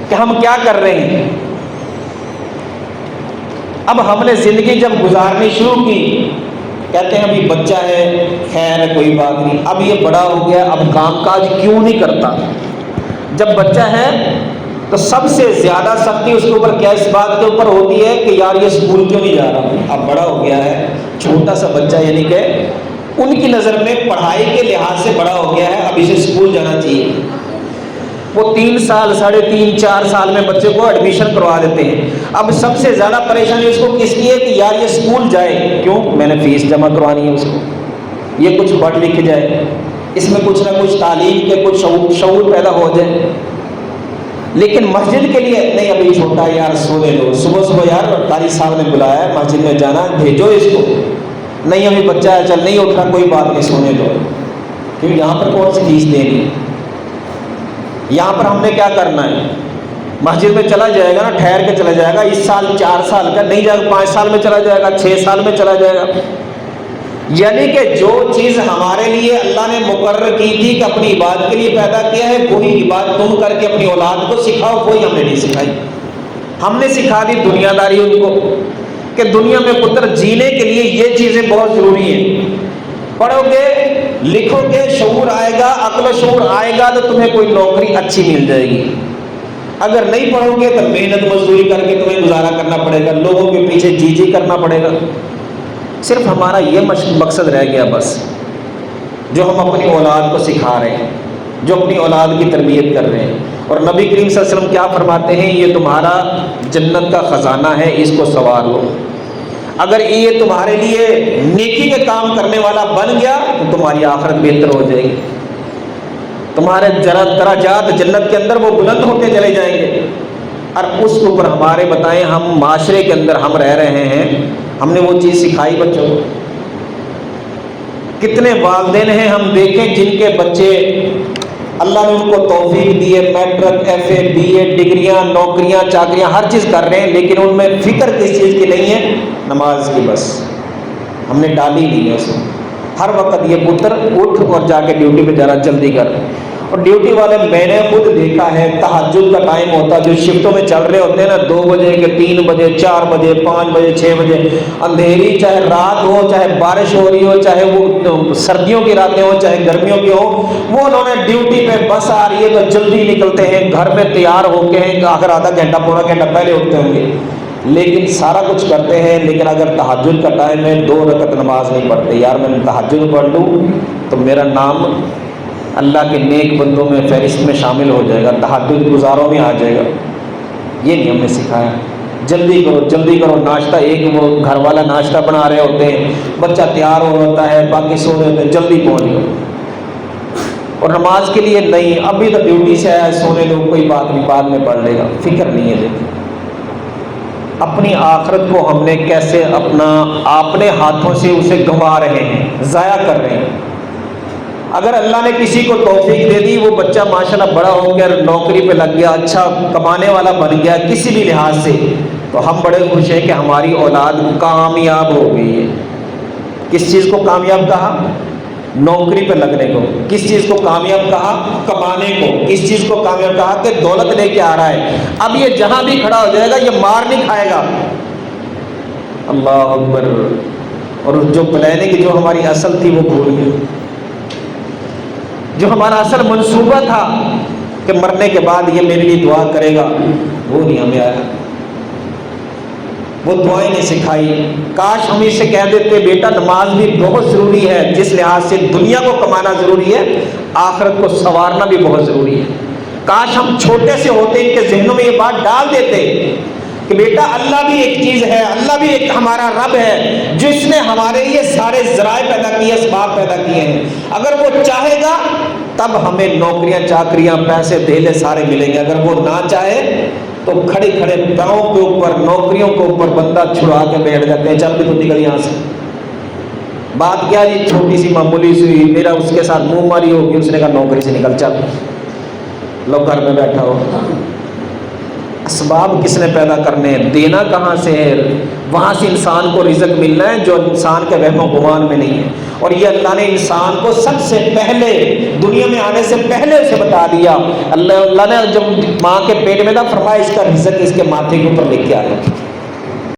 کہ ہم کیا کر رہے ہیں۔ اب ہم نے زندگی جب گزارنی شروع کی، کہتے ہیں ابھی بچہ ہے، خیر ہے کوئی بات نہیں، اب یہ بڑا ہو گیا، اب کام کاج کیوں نہیں کرتا۔ جب بچہ ہے تو سب سے زیادہ سختی اس کے اوپر کیا اس بات کے اوپر ہوتی ہے کہ یار یہ اسکول کیوں نہیں جا رہا، اب بڑا ہو گیا ہے، چھوٹا سا بچہ، یعنی کہ ان کی نظر میں پڑھائی کے لحاظ سے بڑا ہو گیا ہے، اب اسے اسکول جانا چاہیے۔ وہ 3 سال، 3.5، 4 سال میں بچے کو ایڈمیشن کروا دیتے ہیں۔ اب سب سے زیادہ پریشانی اس کو کس کی ہے کہ یار یہ اسکول جائے، کیوں؟ میں نے فیس جمع کروانی ہے اس کو، یہ کچھ پڑھ لکھ جائے، اس میں کچھ نہ کچھ تعلیم کے کچھ شعور پیدا ہو جائے۔ لیکن مسجد کے لیے نہیں، ابھی چھوٹا ہے یار، سونے دو، صبح صبح یار 48 سال میں بلایا ہے مسجد میں جانا، بھیجو اس کو، نہیں ابھی بچہ ہے، چل نہیں اٹھ رہا، کوئی بات نہیں، سونے دو۔ کیوں؟ یہاں پر کون سی فیس دینی ہے؟ یہاں پر ہم نے کیا کرنا ہے؟ مسجد میں چلا جائے گا نا، ٹھہر کے چلا جائے گا، اس سال 4 سال کا نہیں جائے گا، 5 سال میں چلا جائے گا، 6 سال میں چلا جائے گا۔ یعنی کہ جو چیز ہمارے لیے اللہ نے مقرر کی تھی کہ اپنی عبادت کے لیے پیدا کیا ہے، وہی عبادت تم کر کے اپنی اولاد کو سکھاؤ، وہی ہم نے نہیں سکھائی۔ ہم نے سکھا دی دنیا داری ان کو کہ دنیا میں پتر جینے کے لیے یہ چیزیں بہت ضروری ہیں، پڑھو گے لکھو گے شعور آئے گا، عقل و شعور آئے گا تو تمہیں کوئی نوکری اچھی مل جائے گی۔ اگر نہیں پڑھو گے تو محنت مزدوری کر کے تمہیں گزارا کرنا پڑے گا، لوگوں کے پیچھے جی کرنا پڑے گا۔ صرف ہمارا یہ مقصد رہ گیا بس، جو ہم اپنی اولاد کو سکھا رہے ہیں، جو اپنی اولاد کی تربیت کر رہے ہیں۔ اور نبی کریم صلی اللہ علیہ وسلم کیا فرماتے ہیں؟ یہ تمہارا جنت کا خزانہ ہے، اس کو سنوار لو۔ اگر یہ تمہارے لیے نیکی کے کام کرنے والا بن گیا تو تمہاری آخرت بہتر ہو جائے گی، تمہارے درجات جنت کے اندر وہ بلند ہوتے چلے جائیں گے۔ اور اس کے اوپر ہمارے بتائیں، ہم معاشرے کے اندر ہم رہ رہے ہیں، ہم نے وہ چیز سکھائی بچوں کو؟ کتنے والدین ہیں ہم دیکھیں جن کے بچے اللہ نے ان کو توفیق دی ہے، میٹرک، ایف اے، بی اے، ڈگریاں، نوکریاں، چاکریاں، ہر چیز کر رہے ہیں، لیکن ان میں فکر کس چیز کی نہیں ہے؟ نماز کی۔ بس ہم نے ڈالی نہیں ہے اس میں، ہر وقت یہ پتر اٹھ اور جا کے ڈیوٹی پہ جانا، جلدی کر۔ اور ڈیوٹی والے میں نے خود دیکھا ہے، تہجد کا ٹائم ہوتا، جو شفٹوں میں چل رہے ہوتے ہیں نا، 2 بجے کے 3 بجے 4 بجے 5 بجے 6 بجے، اندھیری چاہے رات ہو، چاہے بارش ہو رہی ہو، چاہے وہ سردیوں کی راتیں ہوں، چاہے گرمیوں کی ہو، وہ انہوں نے ڈیوٹی پہ بس آ رہی ہے تو جلدی نکلتے ہیں، گھر میں تیار ہو کے ہیں، آخر آدھا گھنٹہ پورا گھنٹہ پہلے اٹھتے ہوں گے، لیکن سارا کچھ کرتے ہیں۔ لیکن اگر تہجد کا ٹائم ہے 2 رکعت نماز نہیں پڑھتے، یار میں تہجد پڑھ لوں تو میرا نام اللہ کے نیک بندوں میں فہرست میں شامل ہو جائے گا، تہجد گزاروں میں آ جائے گا۔ یہ نہیں ہم نے سکھایا۔ جلدی کرو جلدی کرو، ناشتہ، ایک وہ گھر والا ناشتہ بنا رہے ہوتے ہیں، بچہ تیار ہو ہوتا ہے، باقی سو رہے ہوتے ہیں، جلدی پہنچ گئے۔ اور نماز کے لیے نہیں، ابھی تو ڈیوٹی سے آیا، سونے دو، کوئی بات نہیں، بعد میں پڑھ لے گا، فکر نہیں ہے۔ دیکھیں اپنی آخرت کو ہم نے کیسے اپنے ہاتھوں سے اسے گنوا رہے ہیں، ضائع کر رہے ہیں۔ اگر اللہ نے کسی کو توفیق دے دی، وہ بچہ ماشاءاللہ بڑا ہو گیا، نوکری پہ لگ گیا، اچھا کمانے والا بن گیا کسی بھی لحاظ سے، تو ہم بڑے خوش ہیں کہ ہماری اولاد کامیاب ہو گئی ہے۔ کس چیز کو کامیاب کہا؟ نوکری پہ لگنے کو۔ کس چیز کو کامیاب کہا؟ کمانے کو۔ کس چیز کو کامیاب کہا؟ کہ دولت لے کے آ رہا ہے، اب یہ جہاں بھی کھڑا ہو جائے گا یہ مار نہیں کھائے گا۔ اللہ اکبر۔ اور جو پلاننگ جو ہماری اصل تھی وہ بھول گئی، جو ہمارا اصل منصوبہ تھا کہ مرنے کے بعد یہ میرے لیے دعا کرے گا، وہ نہیں ہمیں آیا، وہ دعائیں نہیں سکھائی۔ کاش ہم اسے کہہ دیتے بیٹا نماز بھی بہت ضروری ہے، جس لحاظ سے دنیا کو کمانا ضروری ہے، آخرت کو سنوارنا بھی بہت ضروری ہے۔ کاش ہم چھوٹے سے ہوتے ان کے ذہنوں میں یہ بات ڈال دیتے کہ بیٹا اللہ بھی ایک چیز ہے، اللہ بھی ایک ہمارا رب ہے جس نے ہمارے لیے سارے ذرائع پیدا کیے، اسباب پیدا کیے ہیں، اگر وہ چاہے گا تب ہمیں نوکریاں چاکریاں پیسے دھیلے سارے ملیں گے، اگر وہ نہ چاہے تو کھڑے کھڑے پاؤں کے اوپر نوکریوں کے اوپر بندہ چھڑا کے بیٹھ جاتے ہیں، چل بھی تو نکل یہاں سے۔ بات کیا جی چھوٹی سی معمولی سی، میرا اس کے ساتھ منہ ماری ہوگی، اس نے کہا نوکری سے نکل، چل لو گھر میں بیٹھا ہو۔ اسباب کس نے پیدا کرنے ہیں، دینا کہاں سے ہے؟ وہاں سے انسان کو رزق ملنا ہے جو انسان کے وہم و گمان میں نہیں ہے۔ اور یہ اللہ نے انسان کو سب سے پہلے دنیا میں آنے سے پہلے اسے بتا دیا۔ اللہ نے جب ماں کے پیٹ میں تھا فرمایا اس کا رزق اس کے ماتھے کے اوپر لے کے آیا۔